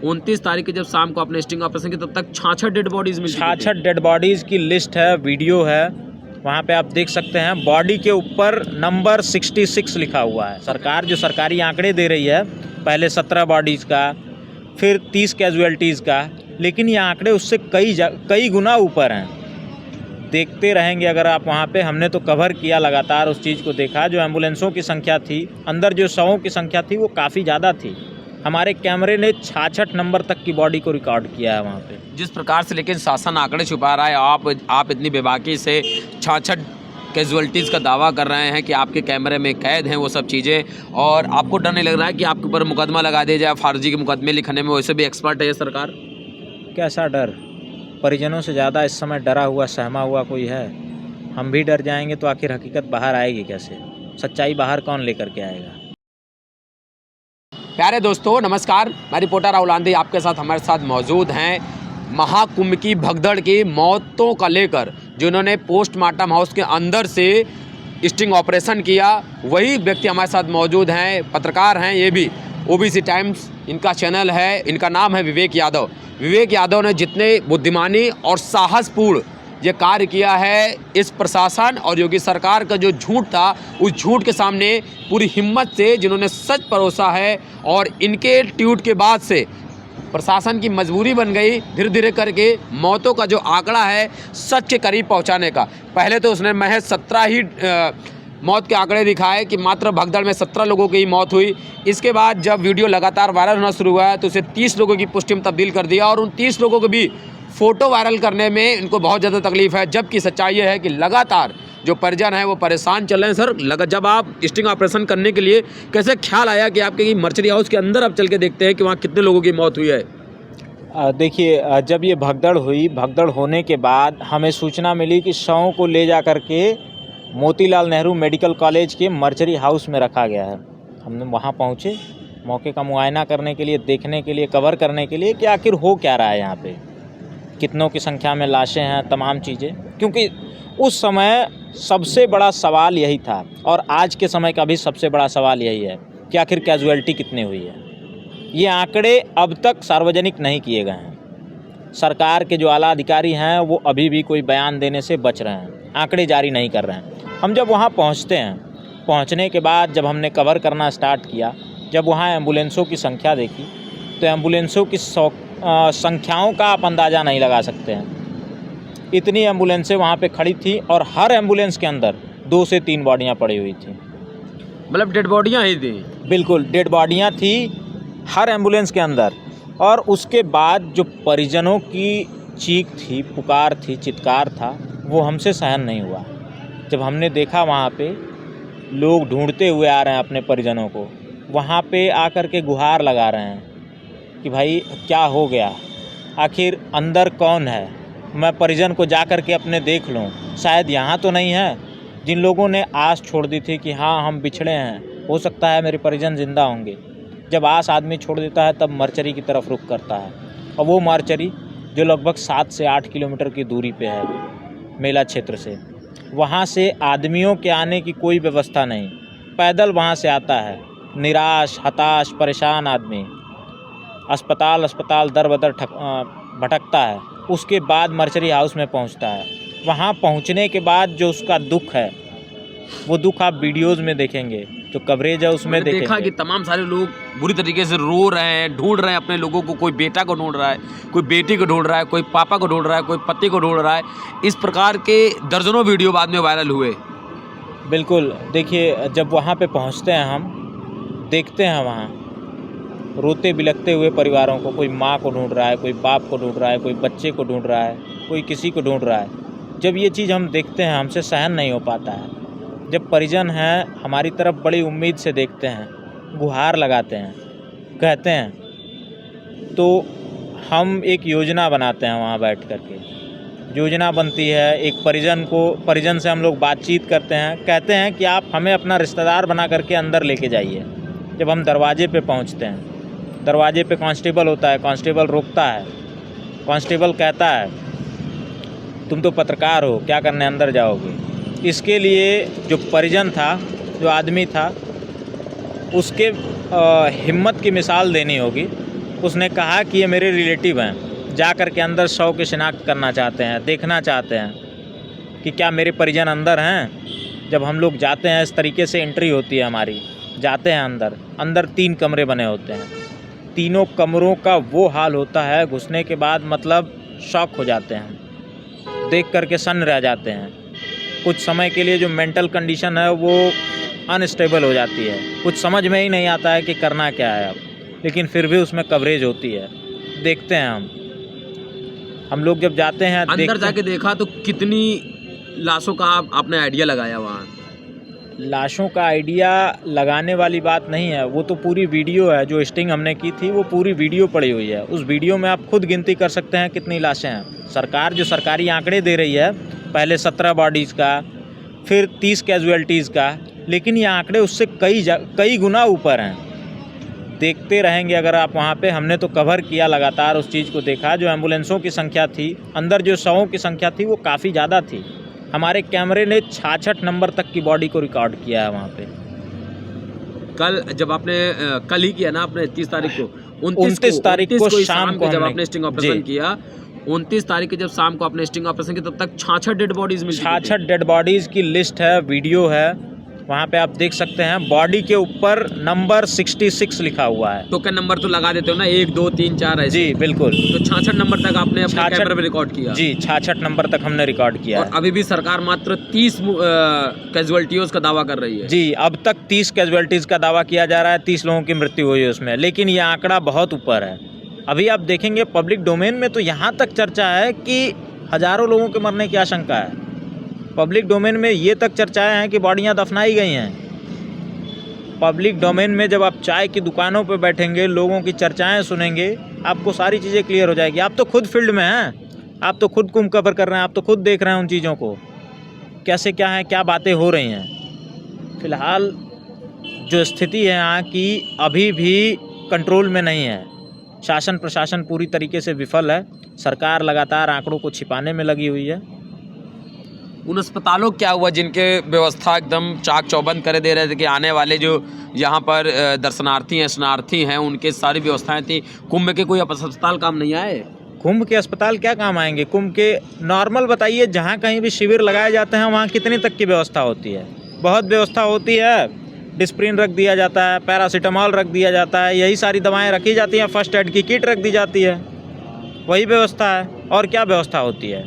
29 तारीख की जब शाम को आपने स्टिंग ऑपरेशन की, तब तक 66 डेड बॉडीज मिल चुकी थी। 66 डेड बॉडीज़ की लिस्ट है, वीडियो है, वहाँ पे आप देख सकते हैं। बॉडी के ऊपर नंबर 66 लिखा हुआ है। सरकार जो सरकारी आंकड़े दे रही है, पहले 17 बॉडीज़ का, फिर 30 कैजुअल्टीज़ का, लेकिन ये आंकड़े उससे कई गुना ऊपर हैं। देखते रहेंगे अगर आप वहाँ पे। हमने तो कवर किया लगातार, उस चीज़ को देखा। जो एम्बुलेंसों की संख्या थी, अंदर जो शवों की संख्या थी, वो काफ़ी ज़्यादा थी। हमारे कैमरे ने 66 नंबर तक की बॉडी को रिकॉर्ड किया है वहाँ पे। जिस प्रकार से लेकिन शासन आंकड़े छुपा रहा है, आप इतनी बेबाकी से 66 कैजुअल्टीज़ का दावा कर रहे हैं कि आपके कैमरे में कैद हैं वो सब चीज़ें, और आपको डर नहीं लग रहा है कि आपके ऊपर मुकदमा लगा दिया जाए? फर्जी के मुकदमे लिखने में वैसे भी एक्सपर्ट है ये सरकार। कैसा डर? परिजनों से ज़्यादा इस समय डरा हुआ, सहमा हुआ कोई है? हम भी डर जाएंगे तो आखिर हकीकत बाहर आएगी कैसे? सच्चाई बाहर कौन लेकर के आएगा? प्यारे दोस्तों नमस्कार, मैं रिपोर्टर राहुल आंधी आपके साथ हमारे साथ मौजूद हैं महाकुंभ की भगदड़ की मौतों का लेकर, जिन्होंने पोस्टमार्टम हाउस के अंदर से स्टिंग ऑपरेशन किया। वही व्यक्ति हमारे साथ मौजूद हैं, पत्रकार हैं ये भी, ओबीसी टाइम्स इनका चैनल है, इनका नाम है विवेक यादव। विवेक यादव ने जितने बुद्धिमानी और साहसपूर्ण ये कार्य किया है, इस प्रशासन और योगी सरकार का जो झूठ था, उस झूठ के सामने पूरी हिम्मत से जिन्होंने सच परोसा है, और इनके ट्वीट के बाद से प्रशासन की मजबूरी बन गई धीरे धीरे करके मौतों का जो आंकड़ा है सच के करीब पहुंचाने का। पहले तो उसने महज 17 ही मौत के आंकड़े दिखाए कि मात्र भगदड़ में 17 लोगों की मौत हुई। इसके बाद जब वीडियो लगातार वायरल होना शुरू हुआ है तो उसे 30 लोगों की पुष्टि में तब्दील कर दिया, और उन 30 लोगों को भी फ़ोटो वायरल करने में इनको बहुत ज़्यादा तकलीफ़ है। जबकि सच्चाई ये है कि लगातार जो परिजन है वो परेशान चल रहे हैं। सर, जब आप स्टिंग ऑपरेशन करने के लिए कैसे ख्याल आया कि आपके मर्चरी हाउस के अंदर आप चल के देखते हैं कि वहाँ कितने लोगों की मौत हुई है? देखिए, जब ये भगदड़ हुई, भगदड़ होने के बाद हमें सूचना मिली कि शवों को ले जा कर के मोतीलाल नेहरू मेडिकल कॉलेज के मर्चरी हाउस में रखा गया है। हमने वहाँ पहुँचे, मौके का मुआयना करने के लिए, देखने के लिए, कवर करने के लिए कि आखिर हो क्या रहा है यहाँ पे, कितनों की संख्या में लाशें हैं, तमाम चीज़ें। क्योंकि उस समय सबसे बड़ा सवाल यही था, और आज के समय का भी सबसे बड़ा सवाल यही है कि आखिर कैजुअल्टी कितनी हुई है। ये आंकड़े अब तक सार्वजनिक नहीं किए गए हैं। सरकार के जो आला अधिकारी हैं वो अभी भी कोई बयान देने से बच रहे हैं, आंकड़े जारी नहीं कर रहे हैं। हम जब वहाँ पहुँचते हैं, पहुँचने के बाद जब हमने कवर करना स्टार्ट किया, जब वहाँ एम्बुलेंसों की संख्या देखी, तो एम्बुलेंसों की संख्याओं का आप अंदाज़ा नहीं लगा सकते हैं। इतनी एम्बुलेंसें वहाँ पे खड़ी थी, और हर एम्बुलेंस के अंदर 2 से 3 बॉडियाँ पड़ी हुई थी। मतलब डेड बॉडियाँ ही थी? बिल्कुल, डेड बॉडियाँ थी हर एम्बुलेंस के अंदर। और उसके बाद जो परिजनों की चीख थी, पुकार थी, चित्कार था, वो हमसे सहन नहीं हुआ। जब हमने देखा वहाँ पे लोग ढूंढते हुए आ रहे हैं अपने परिजनों को, वहाँ पे आकर के गुहार लगा रहे हैं कि भाई क्या हो गया, आखिर अंदर कौन है, मैं परिजन को जा कर के अपने देख लूँ, शायद यहाँ तो नहीं है। जिन लोगों ने आस छोड़ दी थी कि हाँ हम बिछड़े हैं, हो सकता है मेरे परिजन जिंदा होंगे, जब आस आदमी छोड़ देता है तब मर्चरी की तरफ रुख करता है। और वो मर्चरी जो लगभग 7 से 8 किलोमीटर की दूरी पे है मेला क्षेत्र से, वहाँ से आदमियों के आने की कोई व्यवस्था नहीं, पैदल वहाँ से आता है निराश, हताश, परेशान आदमी, अस्पताल दर बदर भटकता है। उसके बाद मर्चरी हाउस में पहुँचता है। वहाँ पहुँचने के बाद जो उसका दुख है, वो दुख आप वीडियोज़ में देखेंगे, जो कवरेज है उसमें देखेंगे। देखा कि तमाम सारे लोग बुरी तरीके से रो रहे हैं, ढूंढ रहे हैं अपने लोगों को। कोई बेटा को ढूंढ रहा है, कोई बेटी को ढूंढ रहा है, कोई पापा को ढूंढ रहा है, कोई पति को ढूंढ रहा है। इस प्रकार के दर्जनों वीडियो बाद में वायरल हुए। बिल्कुल, देखिए, जब वहाँ पे पहुँचते हैं, हम देखते हैं वहाँ रोते बिलखते हुए परिवारों को। कोई माँ को ढूंढ रहा है, कोई बाप को ढूंढ रहा है, कोई बच्चे को ढूंढ रहा है, कोई किसी को ढूंढ रहा है। जब ये चीज़ हम देखते हैं, हमसे सहन नहीं हो पाता है। जब परिजन हैं हमारी तरफ बड़ी उम्मीद से देखते हैं, गुहार लगाते हैं, कहते हैं, तो हम एक योजना बनाते हैं वहाँ बैठ कर के। योजना बनती है, एक परिजन से हम लोग बातचीत करते हैं, कहते हैं कि आप हमें अपना रिश्तेदार बना करके अंदर लेके जाइए। जब हम दरवाजे पे पहुँचते हैं, दरवाजे पे कांस्टेबल होता है, कांस्टेबल रोकता है। कांस्टेबल कहता है तुम तो पत्रकार हो, क्या करने अंदर जाओगे। इसके लिए जो परिजन था, जो आदमी था, उसके हिम्मत की मिसाल देनी होगी। उसने कहा कि ये मेरे रिलेटिव हैं, जा कर के अंदर शव की शिनाख्त करना चाहते हैं, देखना चाहते हैं कि क्या मेरे परिजन अंदर हैं। जब हम लोग जाते हैं, इस तरीके से एंट्री होती है हमारी, जाते हैं अंदर 3 कमरे बने होते हैं। तीनों कमरों का वो हाल होता है, घुसने के बाद मतलब शॉक हो जाते हैं, देख कर के सन्न रह जाते हैं। कुछ समय के लिए जो मेंटल कंडीशन है वो अनस्टेबल हो जाती है, कुछ समझ में ही नहीं आता है कि करना क्या है अब, लेकिन फिर भी उसमें कवरेज होती है, देखते हैं हम लोग जब जाते हैं अंदर जाके देखा तो कितनी लाशों का आपने आइडिया लगाया वहाँ? लाशों का आइडिया लगाने वाली बात नहीं है, वो तो पूरी वीडियो है। जो स्टिंग हमने की थी वो पूरी वीडियो पड़ी हुई है। उस वीडियो में आप खुद गिनती कर सकते हैं कितनी लाशें हैं। सरकार जो सरकारी आंकड़े दे रही है, पहले 17 बॉडीज़ का, फिर 30 कैजुअल्टीज़ का, लेकिन ये आंकड़े उससे कई गुना ऊपर हैं। देखते रहेंगे अगर आप वहाँ पे। हमने तो कवर किया लगातार, उस चीज़ को देखा। जो एम्बुलेंसों की संख्या थी, अंदर जो शवों की संख्या थी वो काफ़ी ज़्यादा थी। हमारे कैमरे ने 66 नंबर तक की बॉडी को रिकॉर्ड किया है वहाँ पे। कल जब आपने कल ही किया ना, आपने 30 तारीख को, 29 तारीख को शाम को जब आपने स्टिंग ऑपरेशन किया, 29 तारीख को जब शाम को आपने स्टिंग ऑपरेशन किया, तब तक 66 डेड बॉडीज मिल चुकी थी। 66 डेड बॉडीज़ की लिस्ट है, वीडियो है, वहाँ पे आप देख सकते हैं। बॉडी के ऊपर नंबर 66 लिखा हुआ है। टोकन नंबर तो लगा देते हो ना, 1 2 3 4 ऐसे। जी बिल्कुल। तो 66 नंबर तक आपने अपने कैमरे में रिकॉर्ड किया? जी, 66 नंबर तक हमने रिकॉर्ड किया और है। अभी भी सरकार मात्र 30 कैजुअल्टियों का दावा कर रही है। जी, अब तक 30 कैजुअल्टीज़ का दावा किया जा रहा है, 30 लोगों की मृत्यु हुई है उसमें, लेकिन ये आंकड़ा बहुत ऊपर है। अभी आप देखेंगे पब्लिक डोमेन में तो यहाँ तक चर्चा है कि हज़ारों लोगों के मरने की आशंका है। पब्लिक डोमेन में ये तक चर्चाएं हैं कि बॉडियाँ दफनाई गई हैं। पब्लिक डोमेन में जब आप चाय की दुकानों पर बैठेंगे, लोगों की चर्चाएं सुनेंगे, आपको सारी चीज़ें क्लियर हो जाएगी। आप तो खुद फील्ड में हैं, आप तो खुद कुंभ कवर कर रहे हैं, आप तो खुद देख रहे हैं उन चीज़ों को, कैसे क्या है, क्या बातें हो रही हैं। फिलहाल जो स्थिति है यहाँ की अभी भी कंट्रोल में नहीं है। शासन प्रशासन पूरी तरीके से विफल है। सरकार लगातार आंकड़ों को छिपाने में लगी हुई है। उन अस्पतालों क्या हुआ जिनके व्यवस्था एकदम चाक चौबंद कर दे रहे थे कि आने वाले जो यहाँ पर दर्शनार्थी हैं, स्नार्थी हैं, उनके सारी व्यवस्थाएं थी। कुंभ के कोई अस्पताल काम नहीं आए? कुंभ के अस्पताल क्या काम आएंगे? कुंभ के नॉर्मल बताइए, जहाँ कहीं भी शिविर लगाए जाते हैं वहाँ कितनी तक की व्यवस्था होती है? बहुत व्यवस्था होती है। डिस्प्रिन रख दिया जाता है, पैरासीटामॉल रख दिया जाता है, यही सारी दवाएं रखी जाती हैं, फर्स्ट एड की किट रख दी जाती है, वही व्यवस्था है। और क्या व्यवस्था होती है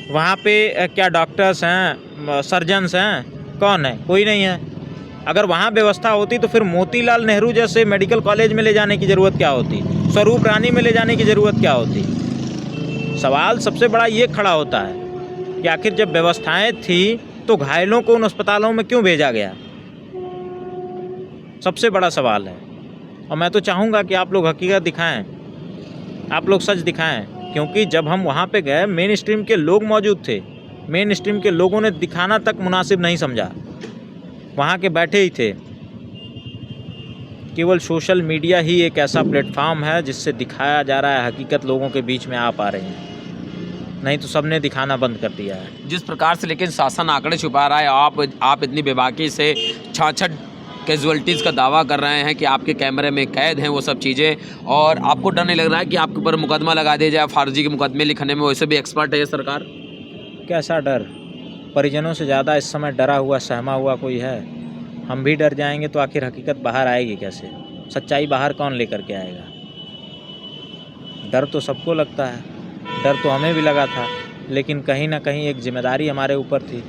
वहाँ पे? क्या डॉक्टर्स हैं, सर्जन्स हैं? कौन है? कोई नहीं है। अगर वहाँ व्यवस्था होती तो फिर मोतीलाल नेहरू जैसे मेडिकल कॉलेज में ले जाने की ज़रूरत क्या होती? स्वरूप रानी में ले जाने की ज़रूरत क्या होती? सवाल सबसे बड़ा ये खड़ा होता है कि आखिर जब व्यवस्थाएं थी तो घायलों को उन अस्पतालों में क्यों भेजा गया? सबसे बड़ा सवाल है। और मैं तो चाहूँगा कि आप लोग हकीकत दिखाएं, आप लोग सच दिखाएं, क्योंकि जब हम वहाँ पे गए मेन स्ट्रीम के लोग मौजूद थे। मेन स्ट्रीम के लोगों ने दिखाना तक मुनासिब नहीं समझा, वहाँ के बैठे ही थे। केवल सोशल मीडिया ही एक ऐसा प्लेटफॉर्म है जिससे दिखाया जा रहा है, हकीकत लोगों के बीच में आ पा रही है, नहीं तो सबने दिखाना बंद कर दिया है। जिस प्रकार से लेकिन शासन आंकड़े छुपा रहा है, आप इतनी बेबाकी से 66 कैजुअल्टीज़ का दावा कर रहे हैं कि आपके कैमरे में कैद हैं वो सब चीज़ें, और आपको डर नहीं लग रहा है कि आपके ऊपर मुकदमा लगा दिया जाए? फर्जी के मुकदमे लिखने में वैसे भी एक्सपर्ट है ये सरकार। कैसा डर? परिजनों से ज़्यादा इस समय डरा हुआ, सहमा हुआ कोई है? हम भी डर जाएंगे तो आखिर हकीकत बाहर आएगी कैसे? सच्चाई बाहर कौन लेकर के आएगा? डर तो सबको लगता है, डर तो हमें भी लगा था, लेकिन कहीं ना कहीं एक जिम्मेदारी हमारे ऊपर थी।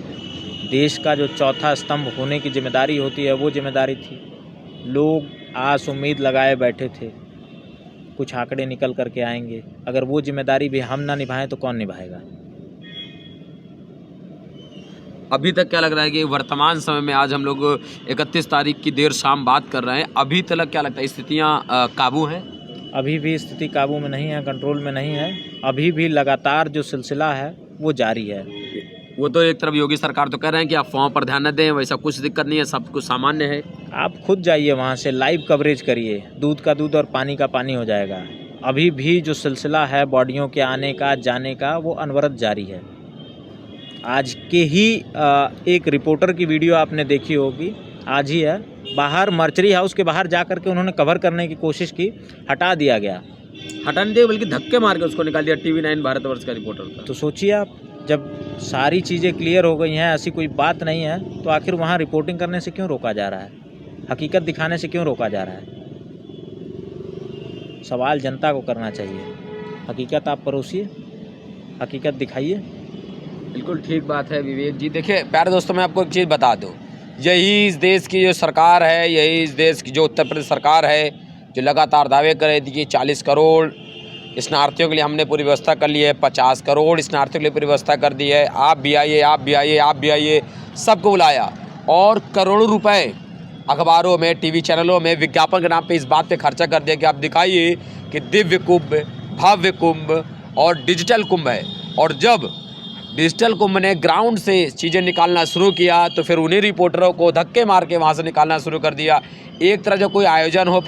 देश का जो चौथा स्तंभ होने की जिम्मेदारी होती है वो जिम्मेदारी थी। लोग आस उम्मीद लगाए बैठे थे कुछ आंकड़े निकल करके आएंगे। अगर वो जिम्मेदारी भी हम ना निभाएं तो कौन निभाएगा? अभी तक क्या लग रहा है कि वर्तमान समय में, आज हम लोग 31 तारीख की देर शाम बात कर रहे हैं, अभी तक क्या लगता है स्थितियाँ काबू हैं? अभी भी स्थिति काबू में नहीं है, कंट्रोल में नहीं है। अभी भी लगातार जो सिलसिला है वो जारी है। वो तो एक तरफ योगी सरकार तो कह रहे हैं कि अफवाहों पर ध्यान न दें, वैसा कुछ दिक्कत नहीं है, सब कुछ सामान्य है। आप खुद जाइए वहाँ से, लाइव कवरेज करिए, दूध का दूध और पानी का पानी हो जाएगा। अभी भी जो सिलसिला है बॉडियों के आने का, जाने का, वो अनवरत जारी है। आज के ही एक रिपोर्टर की वीडियो आपने देखी होगी, आज ही है, बाहर मर्चरी हाउस के बाहर जा करके उन्होंने कवर करने की कोशिश की, हटा दिया गया। हटाने दिए बल्कि धक्के मार के उसको निकाल दिया। TV9 भारतवर्ष का रिपोर्टर था। तो सोचिए आप, जब सारी चीज़ें क्लियर हो गई हैं, ऐसी कोई बात नहीं है, तो आखिर वहाँ रिपोर्टिंग करने से क्यों रोका जा रहा है? हकीकत दिखाने से क्यों रोका जा रहा है? सवाल जनता को करना चाहिए। हकीकत आप परोसिए, हकीकत दिखाइए। बिल्कुल ठीक बात है विवेक जी। देखिए प्यारे दोस्तों, मैं आपको एक चीज़ बता दूं, यही इस देश की जो सरकार है, यही इस देश की जो उत्तर प्रदेश सरकार है, जो लगातार दावे कर रही थी कि 40 करोड़ स्नार्थियों के लिए हमने पूरी व्यवस्था कर ली है, 50 करोड़ स्नार्थियों के लिए पूरी व्यवस्था कर दी है, आप भी आइए, आप भी आइए, आप भी आइए, सबको बुलाया और करोड़ों रुपए अखबारों में, TV चैनलों में विज्ञापन के नाम पे इस बात पे खर्चा कर दिया कि आप दिखाइए कि दिव्य कुंभ, भव्य कुंभ और डिजिटल कुंभ है। और जब डिजिटल कुंभ ने ग्राउंड से चीज़ें निकालना शुरू किया तो फिर उन्हीं रिपोर्टरों को धक्के मार के वहाँ से निकालना शुरू कर दिया। एक तरह जब कोई आयोजन हो,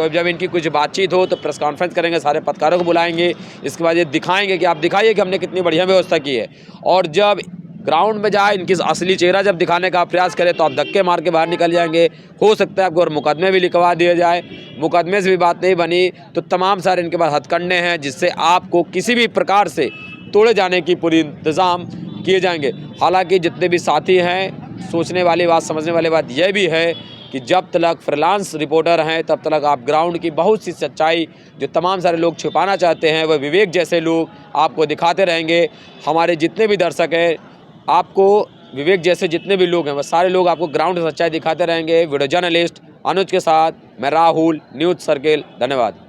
जब इनकी कुछ बातचीत हो तो प्रेस कॉन्फ्रेंस करेंगे, सारे पत्रकारों को बुलाएंगे, इसके बाद ये दिखाएंगे कि आप दिखाइए कि हमने कितनी बढ़िया व्यवस्था की है। और जब ग्राउंड में जाए, इनकी असली चेहरा जब दिखाने का प्रयास करें तो आप धक्के मार के बाहर निकल जाएंगे। हो सकता है आपको और मुकदमे भी लिखवा दिए जाए। मुकदमे से भी बात नहीं बनी तो तमाम सारे इनके पास हथकंडे हैं जिससे आपको किसी भी प्रकार से तोड़े जाने की पूरी इंतज़ाम किए जाएंगे। हालांकि जितने भी साथी हैं, सोचने वाली बात, समझने वाली बात यह भी है कि जब तक फ्रीलांस रिपोर्टर हैं तब तक आप ग्राउंड की बहुत सी सच्चाई जो तमाम सारे लोग छुपाना चाहते हैं, वह विवेक जैसे लोग आपको दिखाते रहेंगे। हमारे जितने भी दर्शक हैं, आपको विवेक जैसे जितने भी लोग हैं, वह सारे लोग आपको ग्राउंड की सच्चाई दिखाते रहेंगे। वीडियो जर्नलिस्ट अनुज के साथ मैं राहुल, न्यूज़ सर्किल। धन्यवाद।